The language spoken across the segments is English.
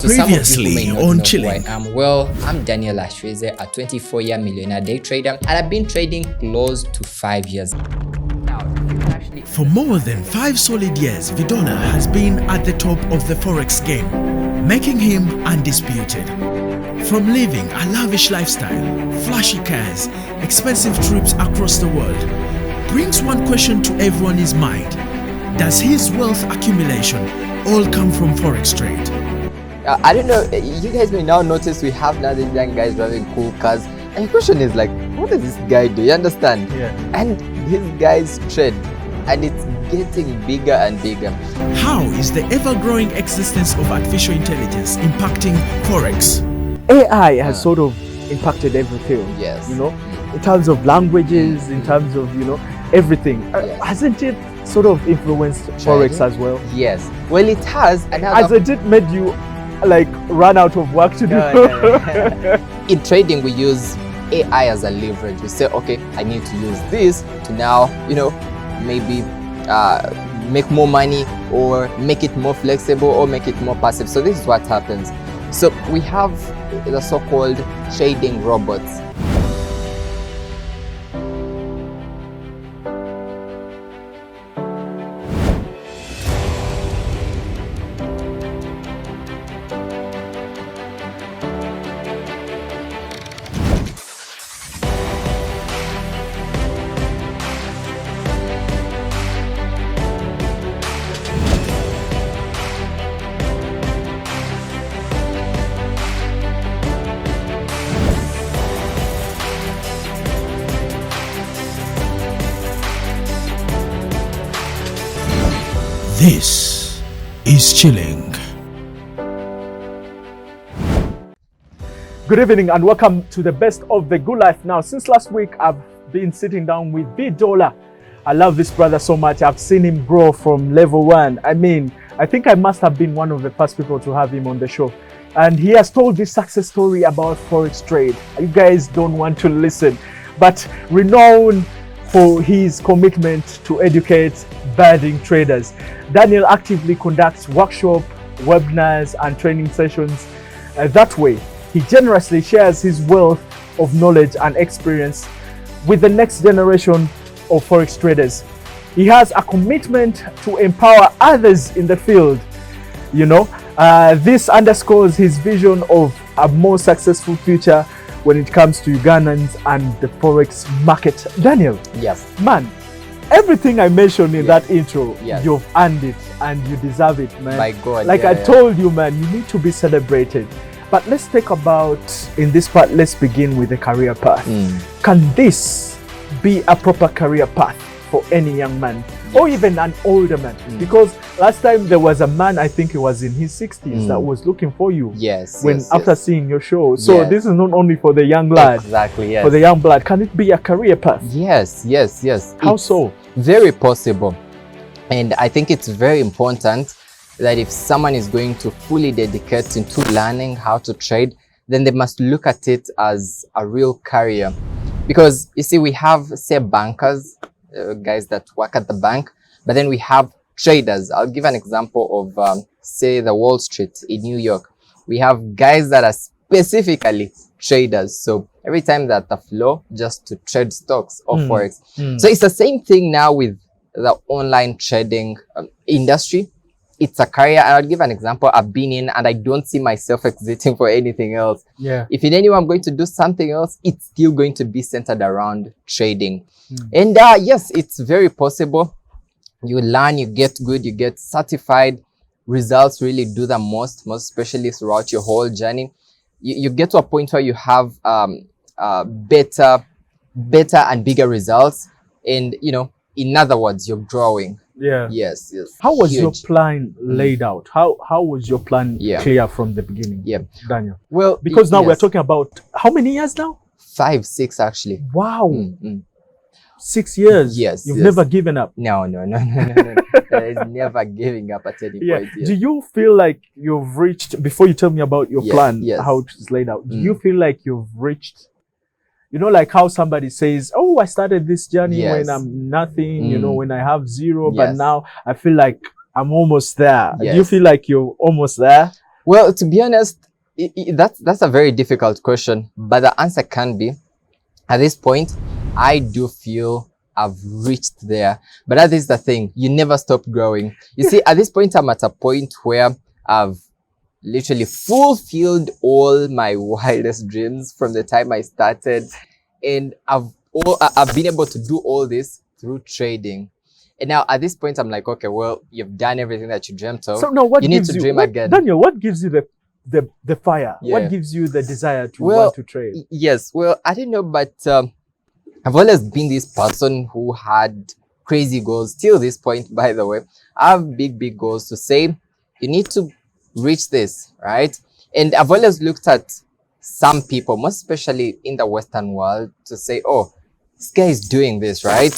Previously on Chilling. Well, I'm Daniel Ashweze, a 24-year millionaire day trader, and I've been trading close to 5 years. For more than 5 solid years, Vidollar has been at the top of the Forex game, making him undisputed. From living a lavish lifestyle, flashy cars, expensive trips across the world, brings one question to everyone's mind. Does his wealth accumulation all come from Forex trade? I don't know, you guys may now notice we have now these young guys driving cool cars, and the question is like, what does this guy do? You understand? Yeah. And these guys trade, and it's getting bigger and bigger. How is the ever-growing existence of artificial intelligence impacting Forex? AI has sort of impacted every field. Yes. You know, in terms of languages, in terms of, you know, everything. Yes. Hasn't it sort of influenced Forex as well? Yes. Well, it has. And hasn't it made you like run out of work to do? No. In trading, we use AI as a leverage. We say, okay, I need to use this to now, you know, maybe make more money, or make it more flexible, or make it more passive. So this is what happens. So we have the so-called trading robots. This is Chilling. Good evening and welcome to the best of the good life. Now, since last week, I've been sitting down with Vidollar. I love this brother so much. I've seen him grow from level 1. I mean, I think I must have been one of the first people to have him on the show. And he has told this success story about Forex trade. You guys don't want to listen, but renowned for his commitment to educate budding traders. Daniel actively conducts workshops, webinars, and training sessions. That way, he generously shares his wealth of knowledge and experience with the next generation of Forex traders. He has a commitment to empower others in the field. You know, this underscores his vision of a more successful future when it comes to Ugandans and the Forex market. Daniel, Yes. man, everything I mentioned in that intro, Yes. you've earned it and you deserve it, man. My God. Like I told you, man, you need to be celebrated. But let's talk about, in this part, let's begin with the career path. Can this be a proper career path for any young man, or even an older man? Because last time there was a man, I think he was in his 60s, that was looking for you. Yes. After seeing your show. So this is not only for the young lad. Exactly, yes. For the young blood. Can it be a career path? Yes. How It's so? Very possible. And I think it's very important that if someone is going to fully dedicate into learning how to trade, then they must look at it as a real career. Because you see, we have, say, bankers, guys that work at the bank, but then we have traders. I'll give an example of, say, the Wall Street in New York. We have guys that are specifically traders. So every time that the flow just to trade stocks or Forex. So it's the same thing now with the online trading industry. It's a career. I'll give an example. I've been in, and I don't see myself exiting for anything else. Yeah. If in any way I'm going to do something else, it's still going to be centered around trading. And yes, it's very possible. You learn, you get good, you get certified. Results really do the most especially throughout your whole journey. You get to a point where you have better and bigger results. And, you know, in other words, you're growing. Yeah. Yes. How was your plan laid out? How was your plan clear from the beginning? Yeah. Daniel. Well, because now we're talking about how many years now? 5, 6 actually. Wow. 6 years. Yes. You've never given up. No. There is never giving up at any point. Yes. Do you feel like you've reached, before you tell me about your plan, how it's laid out, do you feel like you've reached, you know, like how somebody says, oh, I started this journey when I'm nothing, you know, when I have 0, but now I feel like I'm almost there. Do you feel like you're almost there? Well, to be honest, that's a very difficult question, but the answer can be, at this point, I do feel I've reached there. But that is the thing, you never stop growing. You see, at this point, I'm at a point where I've literally fulfilled all my wildest dreams from the time I started. And I've been able to do all this through trading. And now at this point, I'm like, okay, well, you've done everything that you dreamt of. So now what you need to dream again. Daniel, what gives you the fire? Yeah. What gives you the desire to want to trade? Yes, well, I don't know, but I've always been this person who had crazy goals. Till this point, by the way, I have big goals to say, you need to reach this, right? And I've always looked at some people, most especially in the Western world, to say, oh, this guy is doing this, right?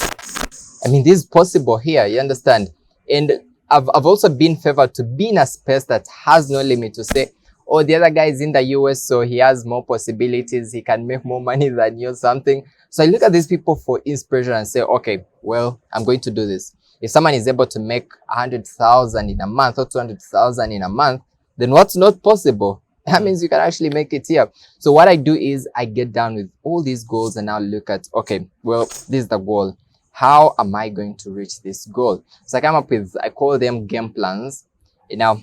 I mean, this is possible here, you understand? And I've also been favored to be in a space that has no limit, to say, oh, the other guy is in the US, so he has more possibilities, he can make more money than you or something. So I look at these people for inspiration and say, okay, well, I'm going to do this. If someone is able to make 100,000 in a month or 200,000 in a month, then what's not possible? That means you can actually make it here. So what I do is I get down with all these goals and now look at, okay, well, this is the goal. How am I going to reach this goal? So I come up with, I call them game plans. You know,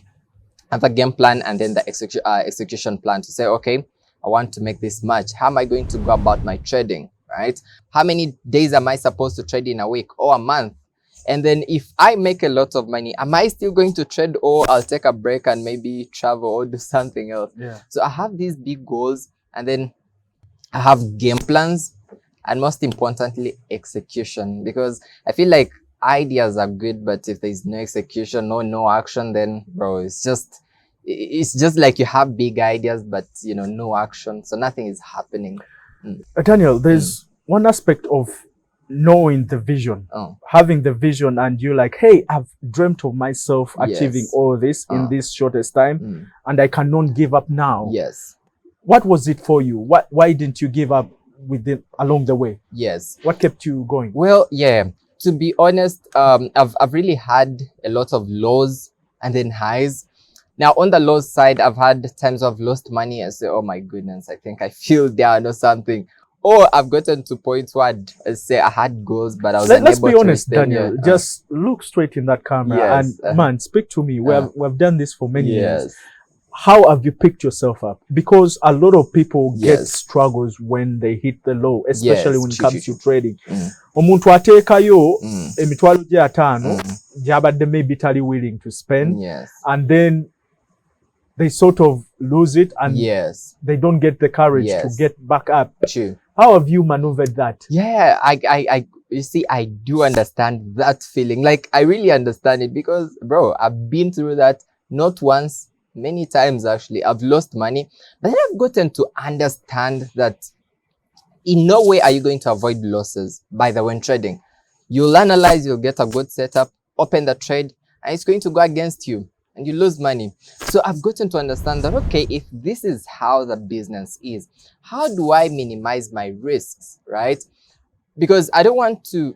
I have a game plan and then the execution plan to say, okay, I want to make this much. How am I going to go about my trading, right? How many days am I supposed to trade in a week or a month? And then if I make a lot of money, am I still going to trade, or I'll take a break and maybe travel or do something else? Yeah. So I have these big goals, and then I have game plans, and most importantly, execution, because I feel like ideas are good, but if there's no execution, no action, then bro, it's just like you have big ideas, but you know, no action, so nothing is happening. Daniel, there's one aspect of knowing the vision, having the vision, and you're like, hey, I've dreamt of myself achieving all this in this shortest time, and I cannot give up now. Yes. What was it for you? Why didn't you give up with it along the way? Yes. What kept you going? Well, yeah, to be honest, I've really had a lot of lows and then highs. Now, on the low side, I've had times I've lost money and say, oh my goodness, I think I feel down or something. Or I've gotten to points where I'd say I had goals, but I was unable to reach them. Let's be honest, Daniel. Just look straight in that camera and man, speak to me. We've done this for many years. How have you picked yourself up? Because a lot of people get struggles when they hit the low, especially when it comes to trading. Omuntu ateekayo emitwalo gye 5 gy'abadde maybe tali willing to spend, and then they sort of lose it, and they don't get the courage to get back up. How have you maneuvered that? Yeah, you see, I do understand that feeling. Like, I really understand it, because bro, I've been through that not once, many times actually. I've lost money, but then I've gotten to understand that in no way are you going to avoid losses by the when trading. You'll analyze, you'll get a good setup, open the trade, and it's going to go against you and you lose money. So I've gotten to understand that, okay, if this is how the business is, how do I minimize my risks, right? Because I don't want to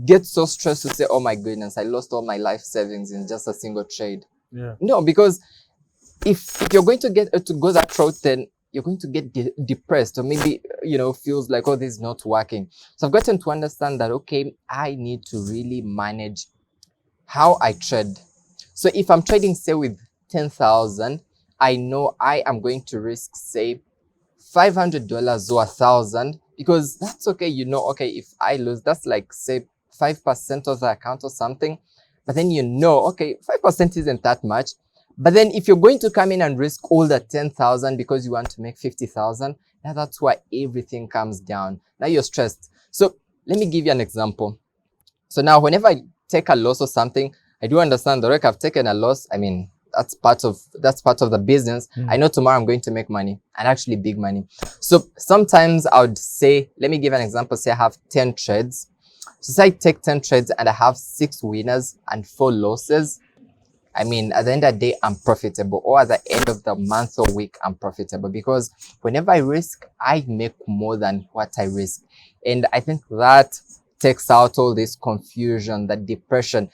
get so stressed to say, oh my goodness, I lost all my life savings in just a single trade. No, because if you're going to get to go that route, then you're going to get depressed, or maybe, you know, feels like, oh, this is not working. So I've gotten to understand that, okay, I need to really manage how I trade. So if I'm trading, say, with 10,000, I know I am going to risk, say, $500 or 1,000, because that's okay. You know, okay, if I lose, that's like, say, 5% of the account or something. But then you know, okay, 5% isn't that much. But then if you're going to come in and risk all the 10,000 because you want to make 50,000, now that's why everything comes down. Now you're stressed. So let me give you an example. So now whenever I take a loss or something, I do understand that, like, I've taken a loss. I mean, that's part of the business. I know tomorrow I'm going to make money, and actually big money. So sometimes I would say, let me give an example. Say I have 10 trades. So say I take 10 trades and I have 6 winners and 4 losses. I mean, at the end of the day, I'm profitable, or at the end of the month or week, I'm profitable, because whenever I risk, I make more than what I risk. And I think that takes out all this confusion, that depression.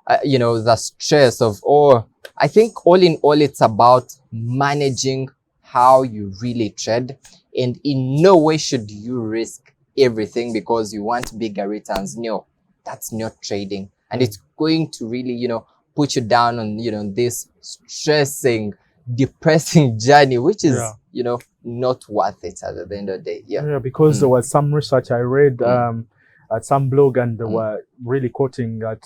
the stress of, or I think all in all, it's about managing how you really trade. And in no way should you risk everything because you want bigger returns. No, that's not trading. And it's going to really, put you down on, this stressing, depressing journey, which is, not worth it at the end of the day. Yeah, because there was some research I read at some blog, and they were really quoting that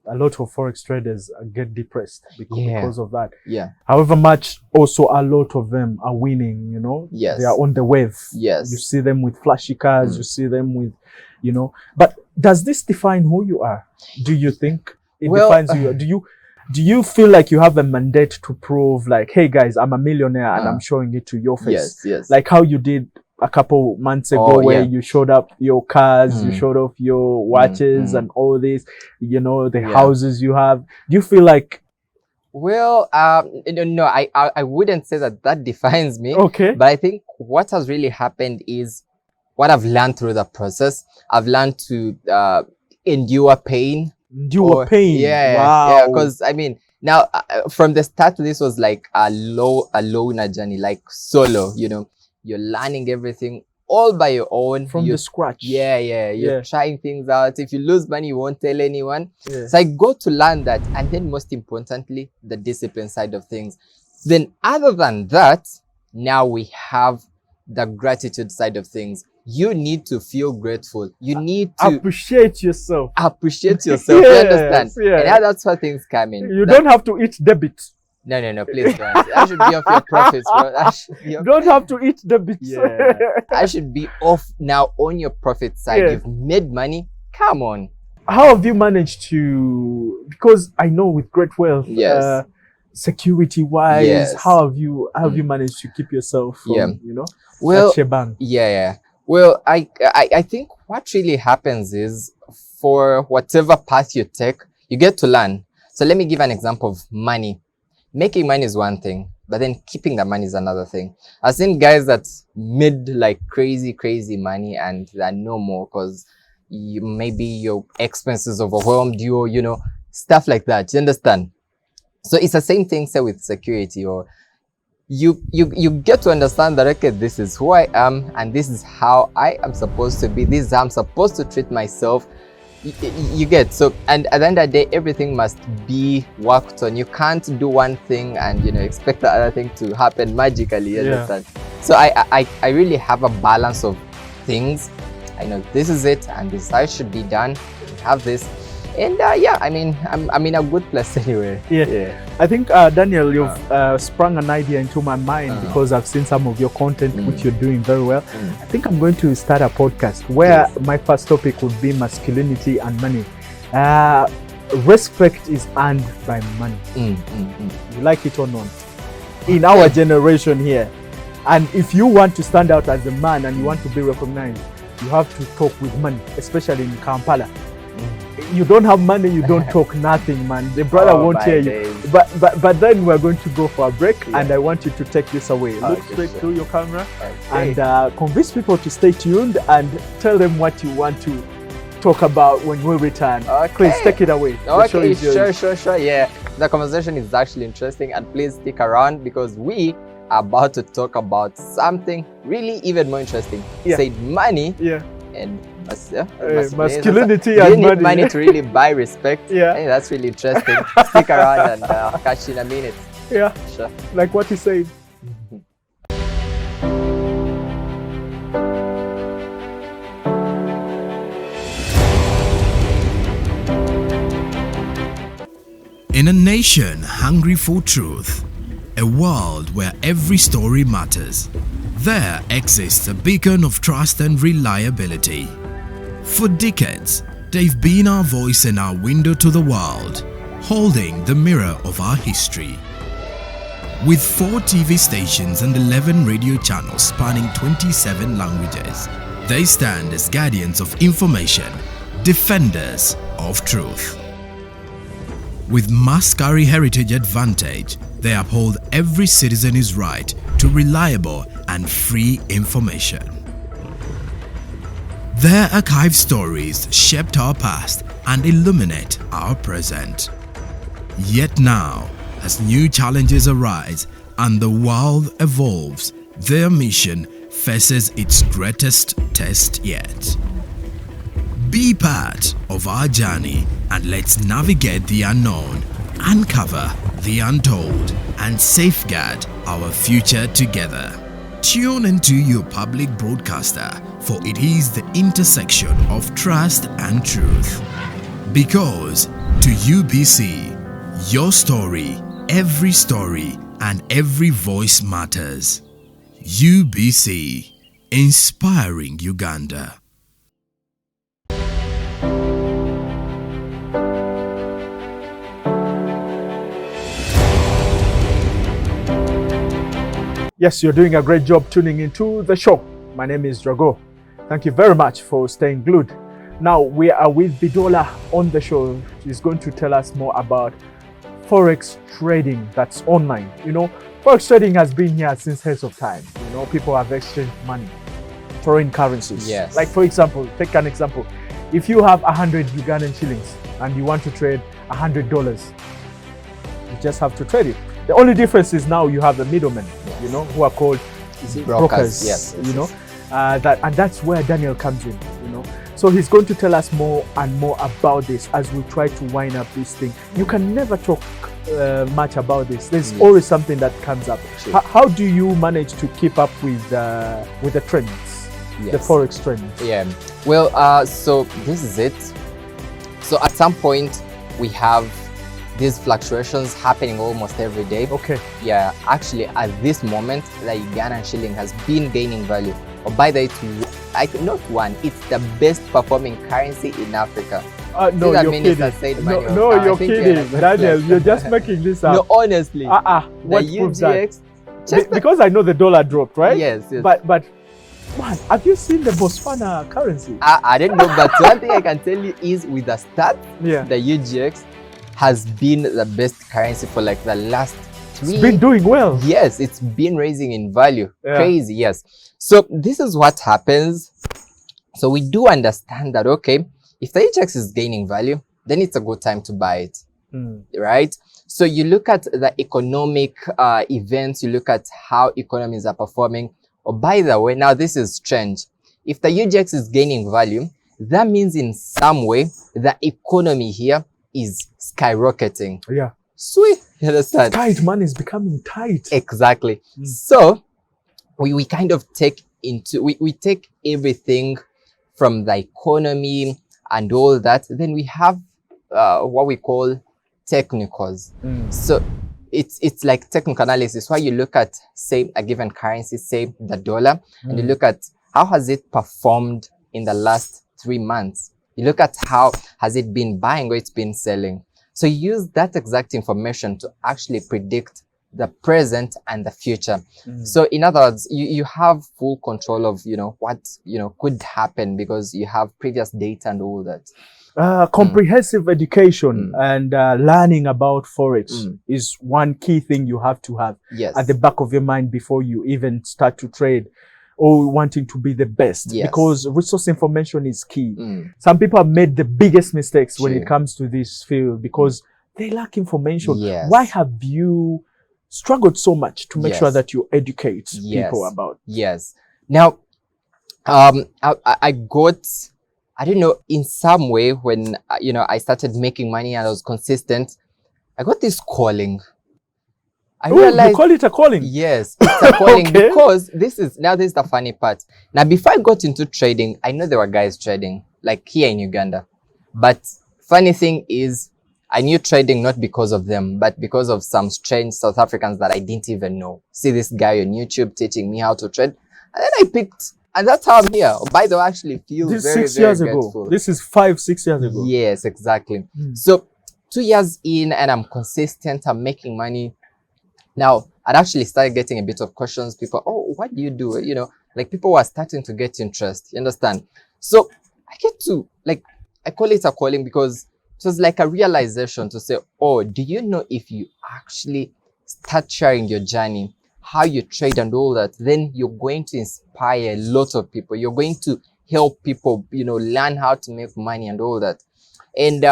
a lot of forex traders get depressed because of that. Yeah. However much also a lot of them are winning, Yes. They are on the wave. Yes. You see them with flashy cars, you see them with, but does this define who you are? Do you think it defines who you are? Do you feel like you have a mandate to prove like, hey guys, I'm a millionaire and I'm showing it to your face? Yes. Like how you did a couple months ago where you showed up your cars, you showed off your watches and all this, the houses you have. Do you feel like... Well, no, I wouldn't say that defines me. Okay. But I think what has really happened is what I've learned through the process. I've learned to endure pain. Endure pain? Yeah. Wow. Yeah, because I mean, now from the start, this was like a loner journey, like solo, You're learning everything all by your own. From the scratch. Yeah. You're trying things out. If you lose money, you won't tell anyone. Yeah. So I got to learn that. And then most importantly, the discipline side of things. Then other than that, now we have the gratitude side of things. You need to feel grateful. You need to appreciate yourself. Appreciate yourself. You understand? Yeah. And now that's where things come in. You don't have to eat debit. No, please don't. I should be off your profits, bro. You don't have to eat debit. Yeah. I should be off now on your profit side. Yeah. You've made money. Come on. How have you managed to, because I know with great wealth, security wise, how have you managed to keep yourself from, such a bang? Yeah. Well, I think what really happens is for whatever path you take, you get to learn. So let me give an example of money. Making money is one thing, but then keeping the money is another thing. I've seen guys that made like crazy money and they're no more because maybe your expenses overwhelmed you, stuff like that. You understand? So it's the same thing, say with security, or you get to understand that, okay, this is who I am and this is how I am supposed to be. This is how I'm supposed to treat myself. You get, so, and at the end of the day, everything must be worked on. You can't do one thing and expect the other thing to happen magically. You understand? So I really have a balance of things. I know this is it and this is how it should be done. We have this, and I mean, I'm in a good place anyway. Yeah. I think Daniel, you've sprung an idea into my mind because I've seen some of your content which you're doing very well. I think I'm going to start a podcast where my first topic would be masculinity and money. Respect is earned by money. You like it or not? In our generation here, and if you want to stand out as a man and you want to be recognized, you have to talk with money, especially in Kampala. You don't have money, you don't talk nothing, man. The brother won't hear you. But then we're going to go for a break, and I want you to take this away. Look straight through your camera and convince people to stay tuned and tell them what you want to talk about when we return. Please take it away. Okay, sure. Yeah, the conversation is actually interesting, and please stick around because we are about to talk about something really even more interesting. Said money. And masculinity and money. You need money to really buy respect. Yeah. I think that's really interesting. Stick around and I'll catch you in a minute. Yeah. Sure. Like what he said. In a nation hungry for truth, a world where every story matters, there exists a beacon of trust and reliability. For decades, they've been our voice and our window to the world, holding the mirror of our history. With 4 TV stations and 11 radio channels spanning 27 languages, they stand as guardians of information, defenders of truth. With Mascari Heritage Advantage, they uphold every citizen's right to reliable and free information. Their archived stories shaped our past and illuminate our present. Yet now, as new challenges arise and the world evolves, their mission faces its greatest test yet. Be part of our journey and let's navigate the unknown, uncover the untold, and safeguard our future together. Tune into your public broadcaster, for it is the intersection of trust and truth. Because to UBC, your story, and every voice matters. UBC, inspiring Uganda. Yes, you're doing a great job tuning into the show. My name is Drago. Thank you very much for staying glued. Now we are with Vidollar on the show. She's going to tell us more about Forex trading that's online. You know, Forex trading has been here since heads of time. You know, people have exchanged money, foreign currencies. Yes. Like, for example, take an example. If you have 100 Ugandan shillings and you want to trade $100, you just have to trade it. The only difference is now you have the middlemen, you know, who are called brokers. Yes, you know, that's where Daniel comes in. You know, so he's going to tell us more and more about this as we try to wind up this thing. You can never talk much about this. There's always something that comes up. Sure. How do you manage to keep up with the trends, the Forex trends? Yeah. Well, so this is it. So at some point we have these fluctuations happening almost every day. Okay. Yeah, actually at this moment the Ugandan shilling has been gaining value. Or by the way, it's the best performing currency in Africa. No, you're kidding. No, you're kidding. Daniel, you're just making this up. No, honestly. What proves that? Just because I know the dollar dropped, right? Yes. But man, have you seen the Botswana currency? I don't know, but one thing I can tell you is with the stats, the UGX has been the best currency for like the last 3 It's been doing well. Yes, it's been raising in value. Crazy, yes. So this is what happens. So we do understand that, okay, if the UGX is gaining value, then it's a good time to buy it, right? So you look at the economic events, you look at how economies are performing. Oh, by the way, now this is strange. If the UGX is gaining value, that means in some way the economy here is skyrocketing. Yeah. Sweet. You understand? Tight, money is becoming tight. Exactly. So we kind of take we take everything from the economy and all that. Then we have what we call technicals. So it's like technical analysis where you look at, say, a given currency, say the dollar, and you look at how has it performed in the last 3 months. You look at how has it been buying or it's been selling. So you use that exact information to actually predict the present and the future. So in other words, you have full control of, you know, what, you know, could happen because you have previous data and all that. Comprehensive education and learning about Forex is one key thing you have to have at the back of your mind before you even start to trade or wanting to be the best, because resource information is key. Some people have made the biggest mistakes when it comes to this field because they lack information. Why have you struggled so much to make sure that you educate people about? Now, I got, I don't know, in some way when, you know, I started making money and I was consistent, I got this calling. I realized, you call it a calling? Yes, it's a calling because this is the funny part. Now, before I got into trading, I know there were guys trading, like here in Uganda. But funny thing is, I knew trading not because of them, but because of some strange South Africans that I didn't even know. See this guy on YouTube teaching me how to trade. And then I picked, and that's how I'm here. By the way, I actually feel this very, 6 years very grateful. ago. This is 5-6 years ago. Yes, exactly. So 2 years in and I'm consistent, I'm making money. Now, I'd actually started getting a bit of questions. People, oh, what do you do? You know, like people were starting to get interest. You understand? So I get to, like, I call it a calling because it was like a realization to say, oh, do you know if you actually start sharing your journey, how you trade and all that, then you're going to inspire a lot of people. You're going to help people, you know, learn how to make money and all that. And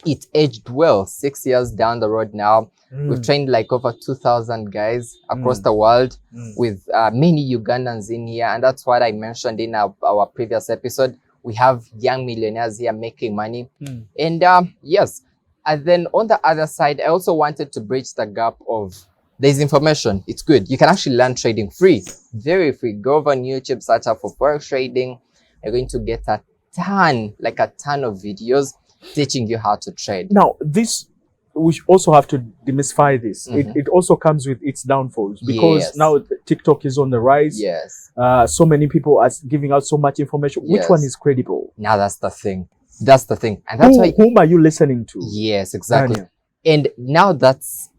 it aged well. 6 years down the road now, we've trained like over 2,000 guys across the world with many Ugandans in here. And that's what I mentioned in our previous episode. We have young millionaires here making money. And yes, and then on the other side, I also wanted to bridge the gap of there's information. It's good. You can actually learn trading free, very free. Go over on YouTube, search up for forex trading. You're going to get a ton of videos teaching you how to trade. Now, this, we also have to demystify this. It also comes with its downfalls, because now TikTok is on the rise. Yes. So many people are giving out so much information. Which one is credible? Now that's the thing. That's the thing. And that's why, whom are you listening to? Yes, exactly. Daniel. And now that's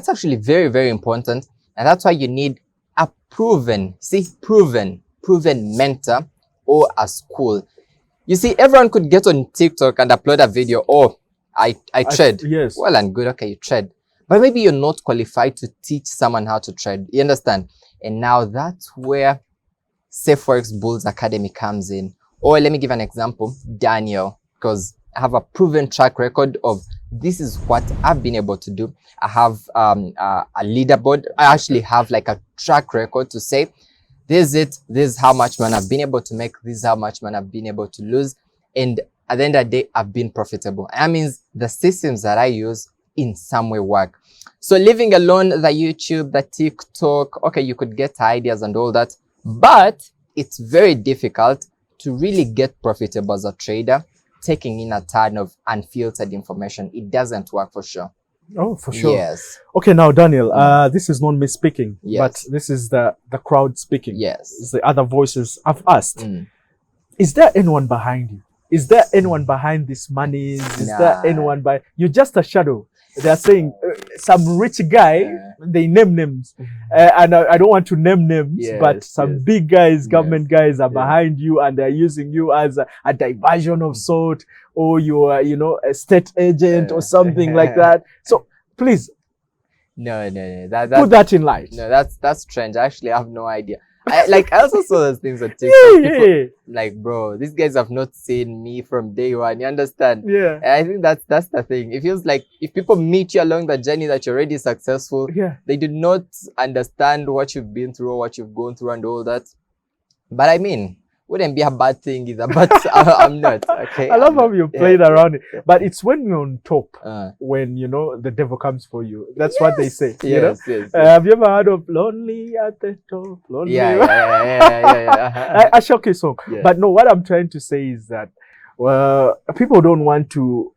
actually very, very important. And that's why you need a proven mentor or a school. You see, everyone could get on TikTok and upload a video. Oh, I trade. Yes. Well and good. Okay, you trade. But maybe you're not qualified to teach someone how to trade. You understand? And now that's where FOREX Bulls Academy comes in. Or let me give an example. Daniel, because I have a proven track record of this is what I've been able to do. I have a leaderboard. I actually have like a track record to say, this is it. This is how much money I've been able to make. This is how much money I've been able to lose. And at the end of the day, I've been profitable. And that means the systems that I use in some way work. So leaving alone the YouTube, the TikTok, okay, you could get ideas and all that, but it's very difficult to really get profitable as a trader, taking in a ton of unfiltered information. It doesn't work for sure. Oh, for sure. Yes. Okay, now Daniel, this is not me speaking, Yes. but this is the crowd speaking. Yes. It's the other voices I've asked. Is there anyone behind you? Is there anyone behind this money? Is there anyone by? You're just a shadow. They are saying some rich guy, they name names. And I don't want to name names, but some big guys, government guys are behind you, and they're using you as a diversion of sort, or you are, you know, a state agent or something like that. So please. No. Put that in light. No, that's strange. I actually have no idea. I also saw those things on TikTok. People, like, bro, these guys have not seen me from day one. You understand? Yeah. And I think that's the thing. It feels like if people meet you along the journey that you're already successful, they do not understand what you've been through, or what you've gone through, and all that. But I mean, wouldn't be a bad thing either, but I'm not. Okay. I love how you played around it. But it's when you're on top, when, you know, the devil comes for you. That's what they say. You know? Have you ever heard of Lonely at the Top? Lonely. Yeah. A shocking song. Yeah. But no, what I'm trying to say is that people don't want to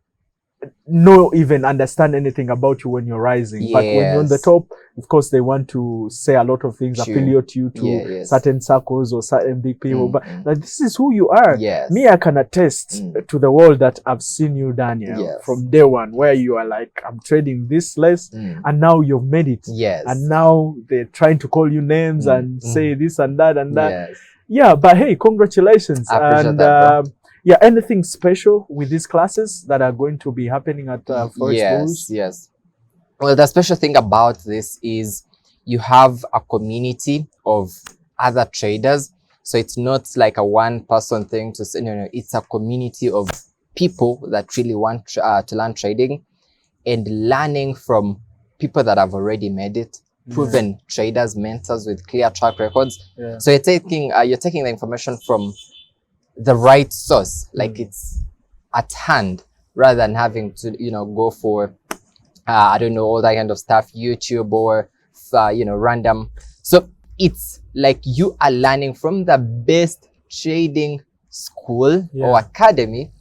even understand anything about you when you're rising. But when you're on the top, of course, they want to say a lot of things, affiliate you to certain circles or certain big people. But like, this is who you are. Me, I can attest to the world that I've seen you, Daniel, from day one, where you are like, I'm trading this less, and now you've made it. And now they're trying to call you names and say this and that and that. Yeah, but hey, congratulations. I appreciate that, bro. Yeah, anything special with these classes that are going to be happening at FOREX Bulls? Yes. Well, the special thing about this is you have a community of other traders. So it's not like a one-person thing to say, no, it's a community of people that really want to learn trading, and learning from people that have already made it, proven traders, mentors with clear track records. So you're taking the information from the right source, like it's at hand, rather than having to, you know, go for I don't know, all that kind of stuff, YouTube or you know, random. So it's like you are learning from the best trading school or academy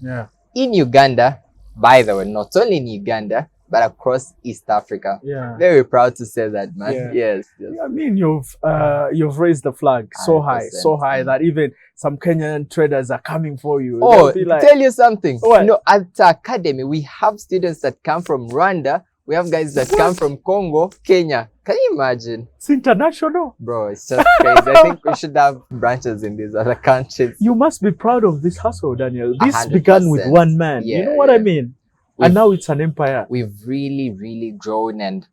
in Uganda, by the way, not only in Uganda but across East Africa. Very proud to say that, man. Yes. I mean, you've raised the flag so high that even some Kenyan traders are coming for you. Oh, like, tell you something. You know, at the academy, we have students that come from Rwanda. We have guys that come from Congo, Kenya. Can you imagine? It's international. Bro, it's just crazy. I think we should have branches in these other countries. You must be proud of this hustle, Daniel. This 100%. Began with one man. You know what I mean? And now it's an empire. We've really grown, and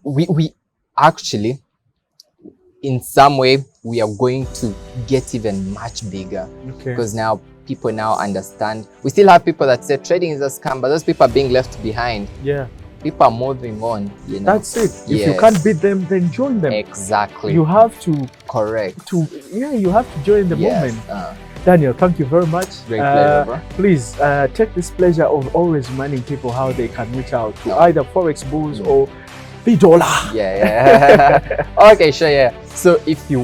we actually, in some way, we are going to get even much bigger. Because now people now understand. We still have people that say trading is a scam, but those people are being left behind. Yeah. People are moving on, you know. That's it. If you can't beat them, then join them. Exactly. You have to. Correct. You have to join the movement. Daniel, thank you very much. Great pleasure, bro. Please take this pleasure of always reminding people how they can reach out to either Forex Bulls or Vidollar. Yeah. Okay, sure. Yeah. So if you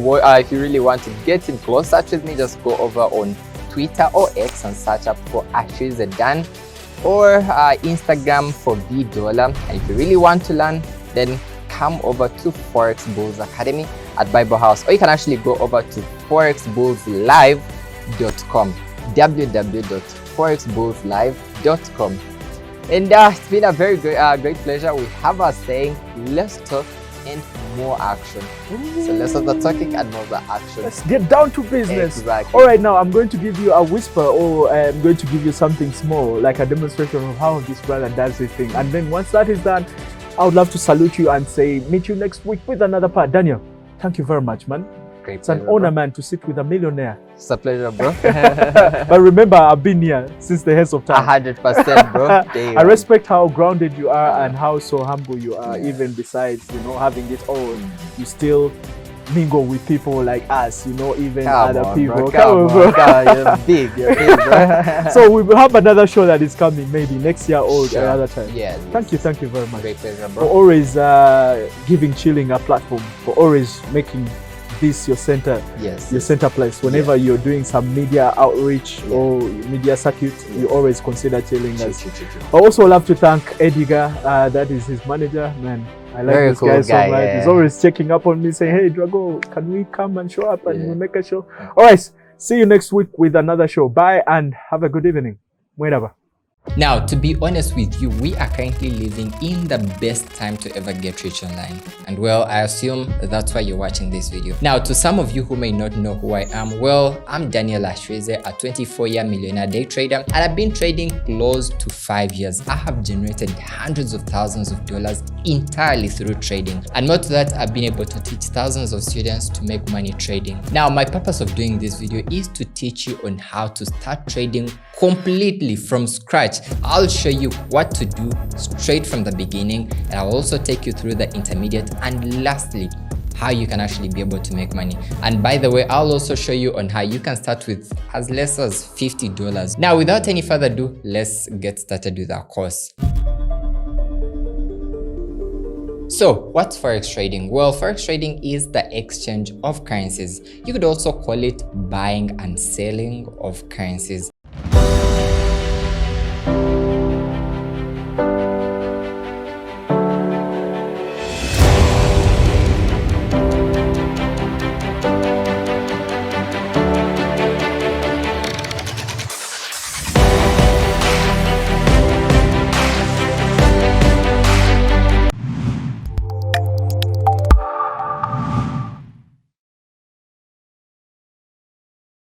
really want to get in close touch with me, just go over on Twitter or X and search up for Dan, or Instagram for Vidollar. And if you really want to learn, then come over to Forex Bulls Academy at Bible House, or you can actually go over to forexbullslive.com, www.forexbullslive.com. And it's been a very great pleasure. We have our saying, less talk and more action. So less of the talking and more of the action. Let's get down to business. Exactly. All right, now I'm going to give you a whisper, or I'm going to give you something small, like a demonstration of how this brother does his thing. And then once that is done, I would love to salute you and say, meet you next week with another part. Daniel, thank you very much, man. Great it's an pleasure, honor, bro. man, to sit with a millionaire. It's a pleasure, bro. But remember, I've been here since the heads of time. 100%, bro. Damn. I respect how grounded you are and how so humble you are, even besides, having this, you still mingle with people like us, even other people. Come on, bro. You're big, bro. So we will have another show that is coming maybe next year or another time. Yeah. Thank you very much. Great pleasure, bro. For always giving Chilling a platform, for always making this your center, your center place. Whenever you're doing some media outreach or media circuit, you always consider Chilling us. I also love to thank Edgar, that is his manager, man. I like this guy so much. He's always checking up on me, saying, hey, Drago, can we come and show up and we make a show? All right, see you next week with another show. Bye and have a good evening. Whenever. Now, to be honest with you, we are currently living in the best time to ever get rich online. And well, I assume that's why you're watching this video. Now, to some of you who may not know who I am, well, I'm Daniel Ashweze, a 24-year millionaire day trader, and I've been trading close to 5 years. I have generated hundreds of thousands of dollars entirely through trading. And more to that, I've been able to teach thousands of students to make money trading. Now, my purpose of doing this video is to teach you on how to start trading completely from scratch. I'll show you what to do straight from the beginning, and I'll also take you through the intermediate, and lastly, how you can actually be able to make money. And by the way, I'll also show you on how you can start with as less as $50. Now, without any further ado, let's get started with our course. So, what's Forex trading? Well, Forex trading is the exchange of currencies. You could also call it buying and selling of currencies.